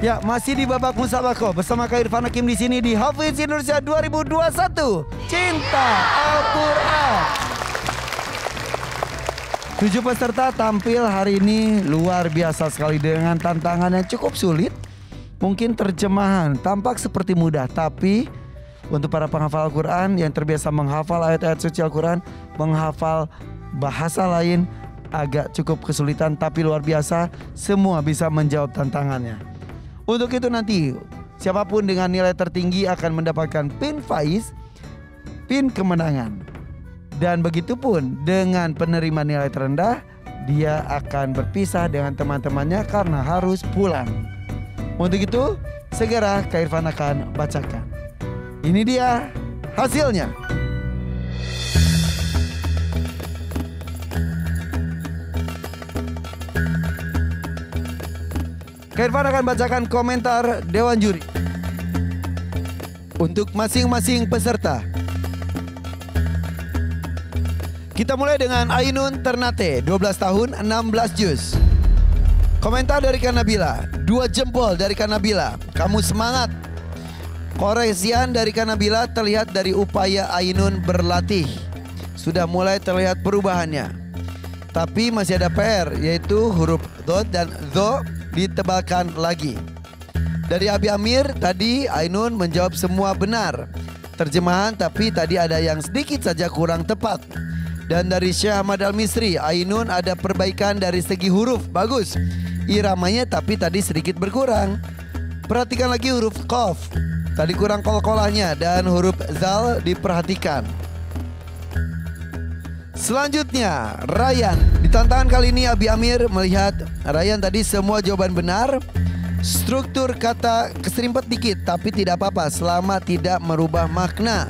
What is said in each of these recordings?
Ya, masih di babak musabakoh bersama Kak Irfan Hakim di sini di Hafiz Indonesia 2021. Cinta Al-Quran. 7 peserta tampil hari ini luar biasa sekali dengan tantangan yang cukup sulit. Mungkin terjemahan tampak seperti mudah, tapi untuk para penghafal Al-Quran yang terbiasa menghafal ayat-ayat suci Al-Quran, menghafal bahasa lain agak cukup kesulitan, tapi luar biasa semua bisa menjawab tantangannya. Untuk itu nanti siapapun dengan nilai tertinggi akan mendapatkan pin faiz, pin kemenangan. Dan begitupun dengan penerima nilai terendah, dia akan berpisah dengan teman-temannya karena harus pulang. Untuk itu segera Kak Irfan akan bacakan. Ini dia hasilnya. Kak Irfan akan bacakan komentar Dewan Juri untuk masing-masing peserta. Kita mulai dengan Ainun Ternate, 12 tahun, 16 juz. Komentar dari Kak Nabila, 2 jempol dari Kak Nabila. Kamu semangat. Koreksian dari Kak Nabila terlihat dari upaya Ainun berlatih. Sudah mulai terlihat perubahannya. Tapi masih ada PR, yaitu huruf dot dan dho ditebalkan lagi. Dari Abi Amir tadi Ainun menjawab semua benar. Terjemahan tapi tadi ada yang sedikit saja kurang tepat. Dan dari Syekh Ahmad Al-Misri, Ainun ada perbaikan dari segi huruf, bagus. Iramanya tapi tadi sedikit berkurang. Perhatikan lagi huruf qaf, tadi kurang kol-kolahnya, dan huruf zal diperhatikan. Selanjutnya Ryan. Di tantangan kali ini Abi Amir melihat Ryan tadi semua jawaban benar. Struktur kata keserimpet dikit, tapi tidak apa-apa selama tidak merubah makna.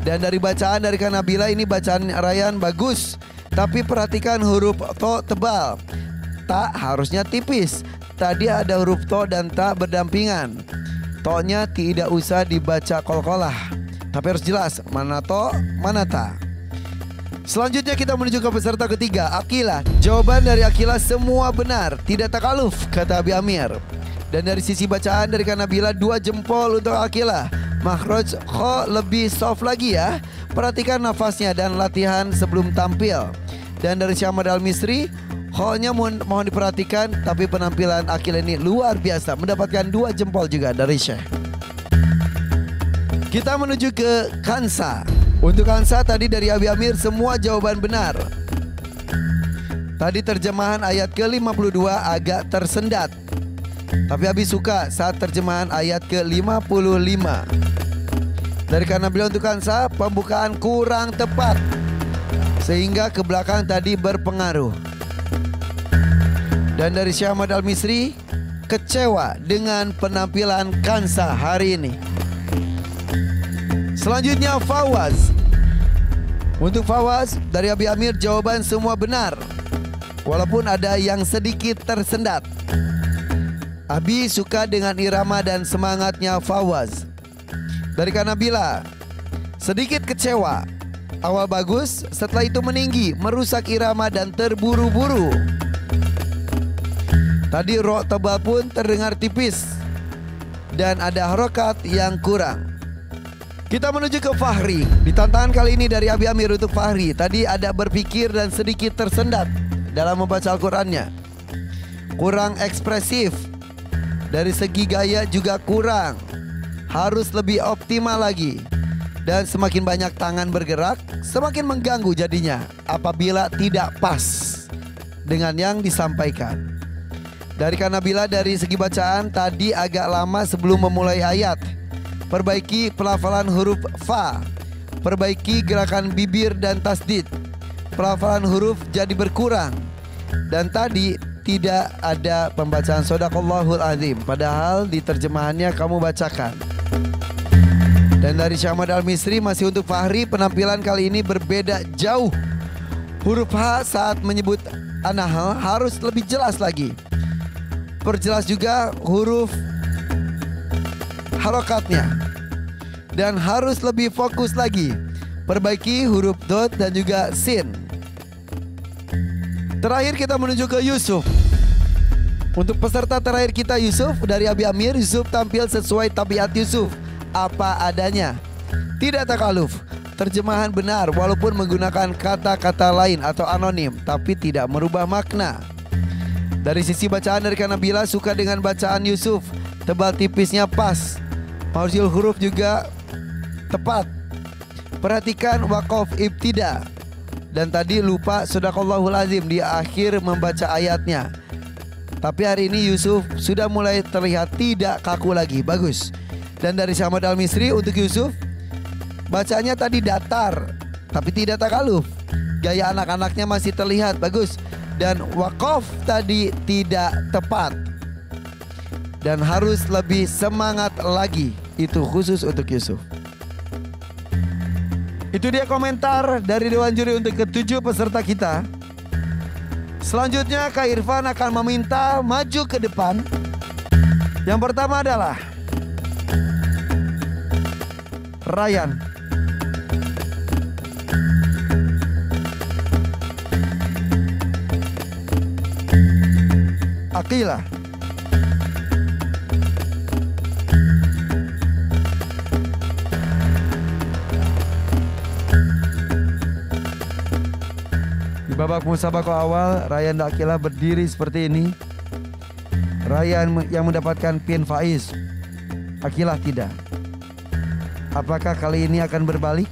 Dan dari bacaan dari Kak Nabila, ini bacaan Ryan bagus. Tapi perhatikan huruf to tebal, ta harusnya tipis. Tadi ada huruf to dan ta berdampingan. To-nya tidak usah dibaca kol-kolah, tapi harus jelas mana to mana ta. Selanjutnya kita menuju ke peserta ketiga, Akila. Jawaban dari Akila semua benar, tidak takaluf, kata Abi Amir. Dan dari sisi bacaan dari Kak Nabila, 2 jempol untuk Akila. Makhraj kho lebih soft lagi ya. Perhatikan nafasnya dan latihan sebelum tampil. Dan dari Syekh Ahmad Al-Misri, kho-nya mohon diperhatikan, tapi penampilan Akila ini luar biasa, mendapatkan 2 jempol juga dari Syekh. Kita menuju ke Kansa. Untuk Kansa tadi dari Abi Amir semua jawaban benar. Tadi terjemahan ayat ke-52 agak tersendat, tapi Abi suka saat terjemahan ayat ke-55. Dari Kak Nabila untuk Kansa, pembukaan kurang tepat sehingga ke belakang tadi berpengaruh. Dan dari Syekh Ahmad Al-Misri, kecewa dengan penampilan Kansa hari ini. Selanjutnya Fawaz. Untuk Fawaz dari Abi Amir jawaban semua benar, walaupun ada yang sedikit tersendat. Abi suka dengan irama dan semangatnya Fawaz. Dari Kak Nabila, sedikit kecewa. Awal bagus, setelah itu meninggi, merusak irama dan terburu-buru. Tadi ro tebal pun terdengar tipis dan ada harokat yang kurang. Kita menuju ke Fahri. Di tantangan kali ini dari Abi Amir untuk Fahri, tadi ada berpikir dan sedikit tersendat dalam membaca Al-Qurannya. Kurang ekspresif. Dari segi gaya juga kurang. Harus lebih optimal lagi. Dan semakin banyak tangan bergerak, semakin mengganggu jadinya apabila tidak pas dengan yang disampaikan. Dari Kak Nabila dari segi bacaan tadi agak lama sebelum memulai ayat. Perbaiki pelafalan huruf fa. Perbaiki gerakan bibir dan tasdid. Pelafalan huruf jadi berkurang. Dan tadi tidak ada pembacaan Shadaqallahul Azim, padahal di terjemahannya kamu bacakan. Dan dari Syekh Ahmad Al-Misri masih untuk Fahri, penampilan kali ini berbeda jauh. Huruf H saat menyebut An-Nahl harus lebih jelas lagi. Perjelas juga huruf harokatnya. Dan harus lebih fokus lagi. Perbaiki huruf dot dan juga sin. Terakhir kita menuju ke Yusuf. Untuk peserta terakhir kita Yusuf dari Abi Amir. Yusuf tampil sesuai tabiat Yusuf, apa adanya, tidak takaluf, terjemahan benar walaupun menggunakan kata-kata lain atau anonim, tapi tidak merubah makna. Dari sisi bacaan dari Nabila suka dengan bacaan Yusuf, tebal tipisnya pas, mauzil huruf juga tepat. Perhatikan waqaf ibtida. Dan tadi lupa sadaqallahul azim di akhir membaca ayatnya. Tapi hari ini Yusuf sudah mulai terlihat tidak kaku lagi. Bagus. Dan dari Syahmad Al-Misri untuk Yusuf, bacanya tadi datar tapi tidak takaluf. Gaya anak-anaknya masih terlihat. Bagus. Dan waqaf tadi tidak tepat dan harus lebih semangat lagi. Itu khusus untuk Yusuf. Itu dia komentar dari Dewan Juri untuk ke-7 peserta kita. Selanjutnya Kak Irfan akan meminta maju ke depan. Yang pertama adalah Ryan. Aqila. Di babak musabaqah awal, Ryan dan Aqila berdiri seperti ini. Ryan yang mendapatkan pin Faiz, Aqila tidak. Apakah kali ini akan berbalik?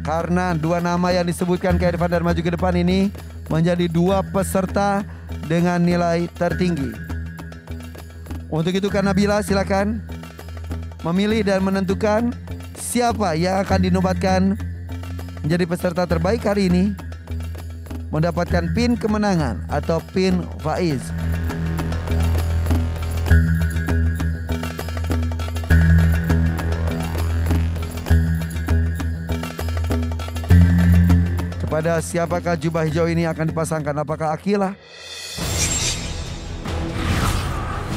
Karena dua nama yang disebutkan Kak Irfan dan maju ke depan ini menjadi dua peserta dengan nilai tertinggi. Untuk itu Kak Nabila silakan memilih dan menentukan siapa yang akan dinobatkan menjadi peserta terbaik hari ini, mendapatkan pin kemenangan atau pin Faiz. Kepada siapakah jubah hijau ini akan dipasangkan? Apakah Aqila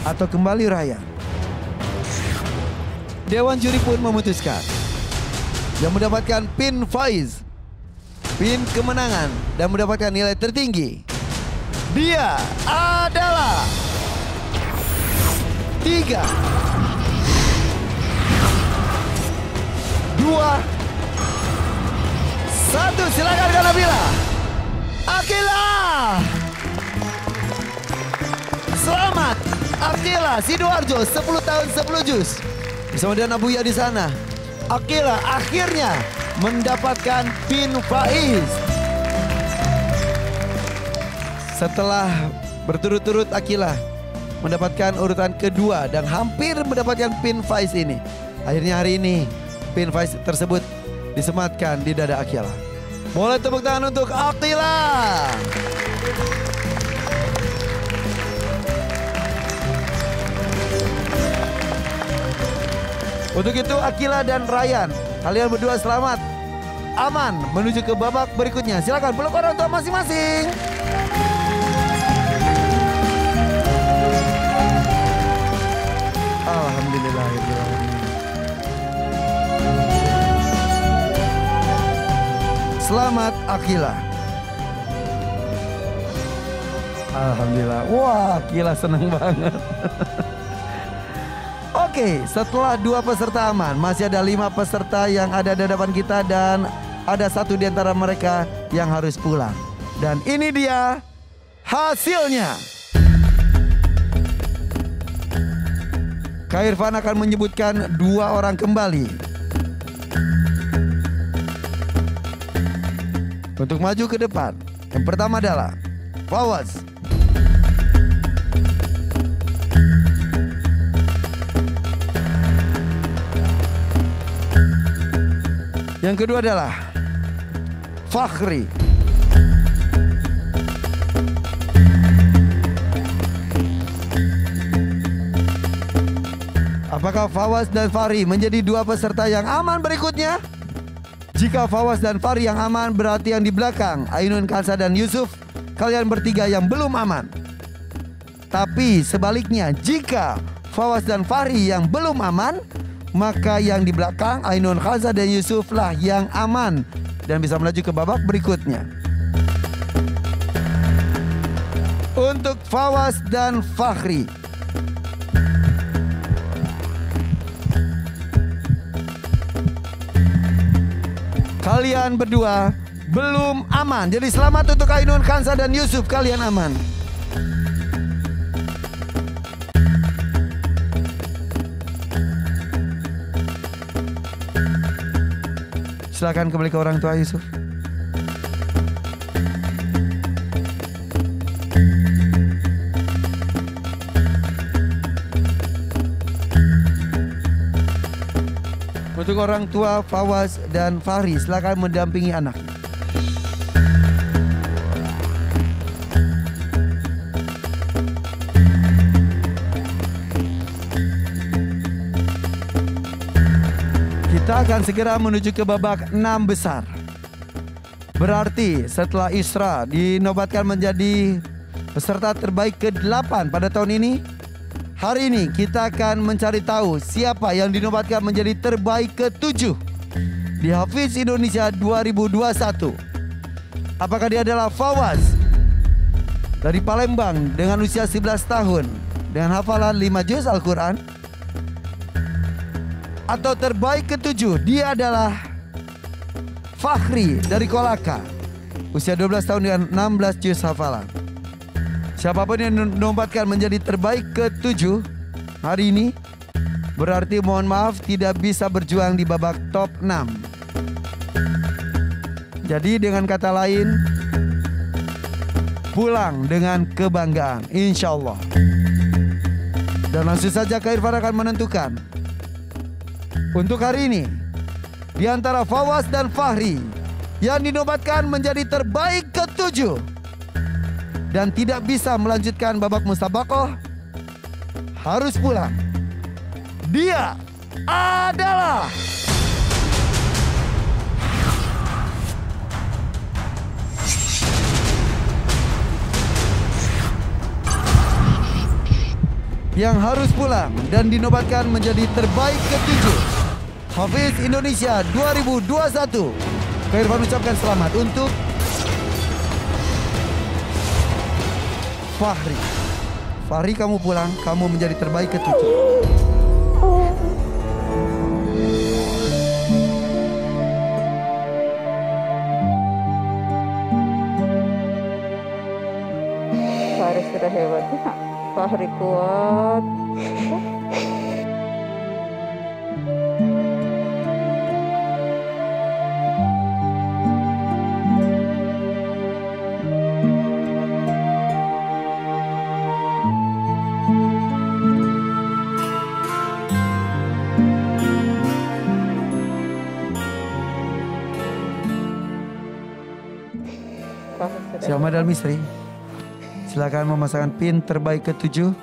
atau kembali Raya? Dewan juri pun memutuskan yang mendapatkan pin Faiz, pin kemenangan dan mendapatkan nilai tertinggi, dia adalah 3, 2, 1. Silakan Kak Nabila. Aqila. Selamat Aqila Sidoarjo, 10 tahun 10 juz. Bersama dengan Abuya di sana. Aqila akhirnya mendapatkan pin Faiz. Setelah berturut-turut Aqila mendapatkan urutan kedua dan hampir mendapatkan pin Faiz ini, akhirnya hari ini pin Faiz tersebut disematkan di dada Aqila. Boleh tepuk tangan untuk Aqila. Untuk itu Aqila dan Ryan, kalian berdua selamat aman menuju ke babak berikutnya. Silakan peluk orang tua masing-masing. Alhamdulillahirrahmanirrahim. Selamat Aqila. Alhamdulillah. Wah, Aqila senang banget. Oke, setelah 2 peserta aman, masih ada 5 peserta yang ada di hadapan kita dan ada 1 di antara mereka yang harus pulang. Dan ini dia hasilnya. Kak Irfan akan menyebutkan 2 orang kembali untuk maju ke depan. Yang pertama adalah Fawaz. Yang kedua adalah Fakhri. Apakah Fawaz dan Fahri menjadi 2 peserta yang aman berikutnya? Jika Fawaz dan Fahri yang aman, berarti yang di belakang Ainun, Kansa dan Yusuf, kalian bertiga yang belum aman. Tapi sebaliknya, jika Fawaz dan Fahri yang belum aman, maka yang di belakang Ainun, Kansa dan Yusuf lah yang aman dan bisa melaju ke babak berikutnya. untuk Fawaz dan Fahri. Kalian berdua belum aman. Jadi selamat untuk Ainun, Kansa dan Yusuf. Kalian aman. Silakan kembali ke orang tua Yusuf. Untuk orang tua Fawaz dan Fahri, silakan mendampingi anak. Kita akan segera menuju ke babak 6 besar. Berarti setelah Isra dinobatkan menjadi peserta terbaik ke-8 pada tahun ini, hari ini kita akan mencari tahu siapa yang dinobatkan menjadi terbaik ke-7 di Hafiz Indonesia 2021. Apakah dia adalah Fawaz dari Palembang dengan usia 11 tahun dengan hafalan 5 juz Al-Quran? Atau terbaik ke-7 dia adalah Fahri dari Kolaka, usia 12 tahun dengan 16 juz hafalan. Siapapun yang dinobatkan menjadi terbaik ke-7 hari ini, berarti mohon maaf tidak bisa berjuang di babak top 6. Jadi dengan kata lain, pulang dengan kebanggaan, insya Allah. Dan langsung saja Kak Irfan akan menentukan untuk hari ini di antara Fawaz dan Fahri yang dinobatkan menjadi terbaik ke-7 dan tidak bisa melanjutkan babak musabaqah, harus pulang. Dia adalah yang harus pulang dan dinobatkan menjadi terbaik ke-7 Hafiz Indonesia 2021. Kak Irfan ucapkan selamat untuk Fahri. Fahri, kamu pulang, kamu menjadi terbaik ke-7. Fahri sudah hebat ya. Fahri kuat. Syahmad Al-Misri, silakan memasangkan pin terbaik ke-7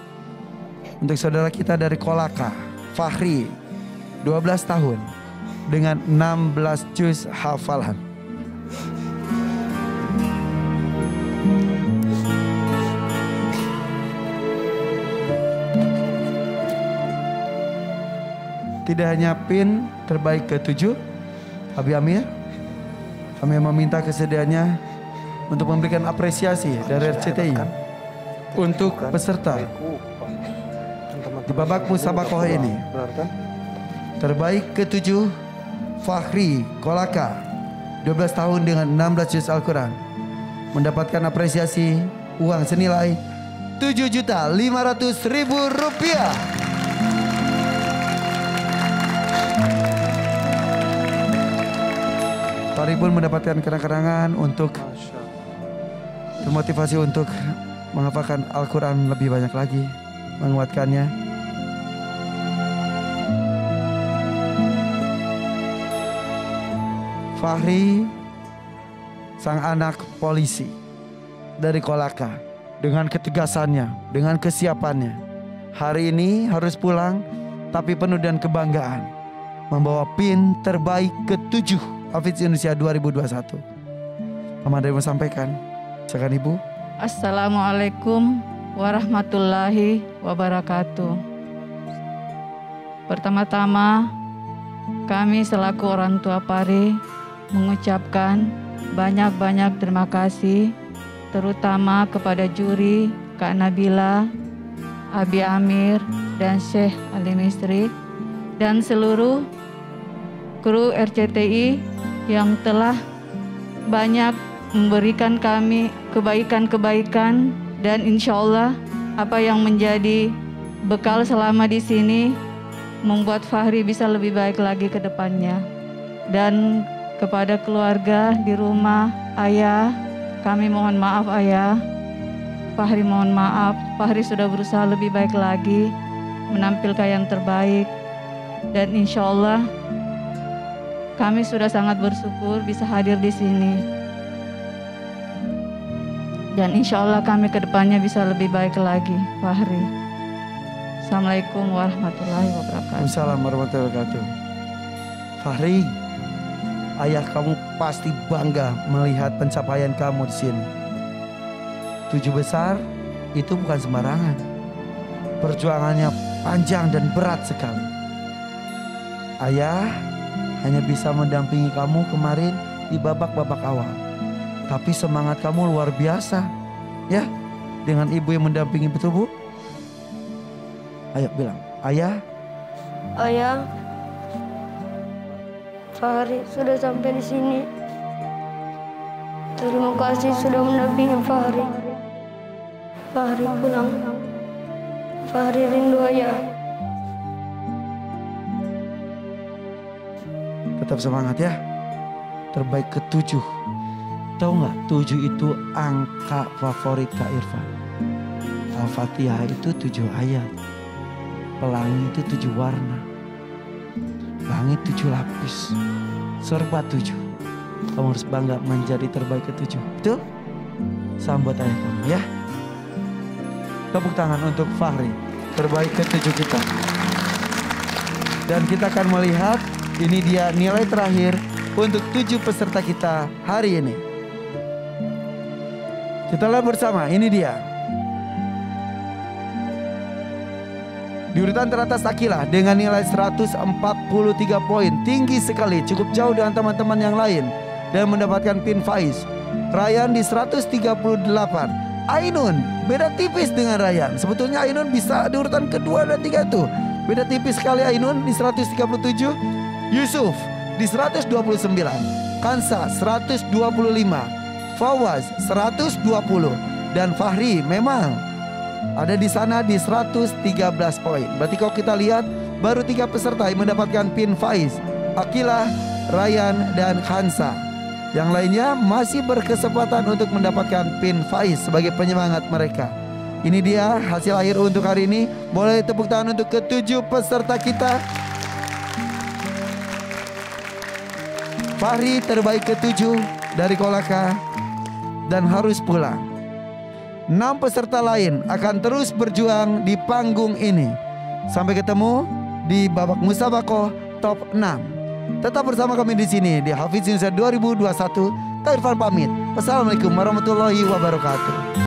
untuk saudara kita dari Kolaka, Fahri, 12 tahun dengan 16 juz hafalan. Tidak hanya pin terbaik ke-7, Abi Amir, kami meminta kesediaannya untuk memberikan apresiasi dari RCTI untuk peserta di babak musabaqah ini. Terbaik ke-7 Fahri Kolaka, 12 tahun dengan 16 juz Al-Quran, mendapatkan apresiasi uang senilai Rp7.500.000. Fahri pun mendapatkan kenang-kenangan untuk termotivasi untuk menghafalkan Al-Quran lebih banyak lagi, menguatkannya. Fahri, sang anak polisi dari Kolaka, dengan ketegasannya, dengan kesiapannya, hari ini harus pulang tapi penuh dengan kebanggaan, membawa pin terbaik ke-7 Hafiz Indonesia 2021. Mama dari mau sampaikan. Silakan Ibu. Assalamualaikum warahmatullahi wabarakatuh. Pertama-tama, kami selaku orang tua Fahri mengucapkan banyak-banyak terima kasih terutama kepada juri Kak Nabila, Abi Amir, dan Syekh Ali Misri, dan seluruh kru RCTI yang telah banyak memberikan kami kebaikan-kebaikan, dan insya Allah apa yang menjadi bekal selama di sini membuat Fahri bisa lebih baik lagi ke depannya. Dan kepada keluarga di rumah, ayah, kami mohon maaf ayah, Fahri mohon maaf, Fahri sudah berusaha lebih baik lagi, menampilkan yang terbaik, dan insya Allah kami sudah sangat bersyukur bisa hadir di sini. Dan insya Allah kami ke depannya bisa lebih baik lagi, Fahri. Assalamualaikum warahmatullahi wabarakatuh. Waalaikumsalam warahmatullahi wabarakatuh. Fahri, ayah kamu pasti bangga melihat pencapaian kamu di sini. 7 besar itu bukan sembarangan. Perjuangannya panjang dan berat sekali. Ayah hanya bisa mendampingi kamu kemarin di babak-babak awal. Tapi semangat kamu luar biasa. Ya, dengan ibu yang mendampingi, betul Bu? Ayo bilang, ayah. Ayah, Fahri sudah sampai di sini. Terima kasih sudah mendampingi Fahri. Fahri pulang. Fahri rindu ayah. Tetap semangat ya. Terbaik ke-7. Tahu nggak, 7 itu angka favorit Kak Irfan. Al-Fatihah itu 7 ayat. Pelangi itu 7 warna. Langit 7 lapis. Serba 7. Kamu harus bangga menjadi terbaik ke-7. Betul? Sambut ayah kamu ya. Tepuk tangan untuk Fahri, terbaik ke-7 kita. Dan kita akan melihat, ini dia nilai terakhir untuk 7 peserta kita hari ini. Kita lihat bersama, ini dia. Di urutan teratas Akila dengan nilai 143 poin. Tinggi sekali, cukup jauh dengan teman-teman yang lain. Dan mendapatkan pin Faiz. Ryan di 138. Ainun beda tipis dengan Ryan. Sebetulnya Ainun bisa di urutan kedua dan 3 tuh. Beda tipis sekali Ainun di 137. Yusuf di 129. Kansa 125. Fawaz 120. Dan Fahri memang ada di sana di 113 poin. Berarti kalau kita lihat baru 3 peserta yang mendapatkan pin Faiz. Akila, Ryan, dan Kansa. Yang lainnya masih berkesempatan untuk mendapatkan pin Faiz sebagai penyemangat mereka. Ini dia hasil akhir untuk hari ini. Boleh tepuk tangan untuk ke-7 peserta kita. Fahri terbaik ke-7 dari Kolaka dan harus pulang. 6 peserta lain akan terus berjuang di panggung ini. Sampai ketemu di babak musabakoh top 6. Tetap bersama kami di sini di Hafiz Indonesia 2021. Kak Irfan pamit. Wassalamualaikum warahmatullahi wabarakatuh.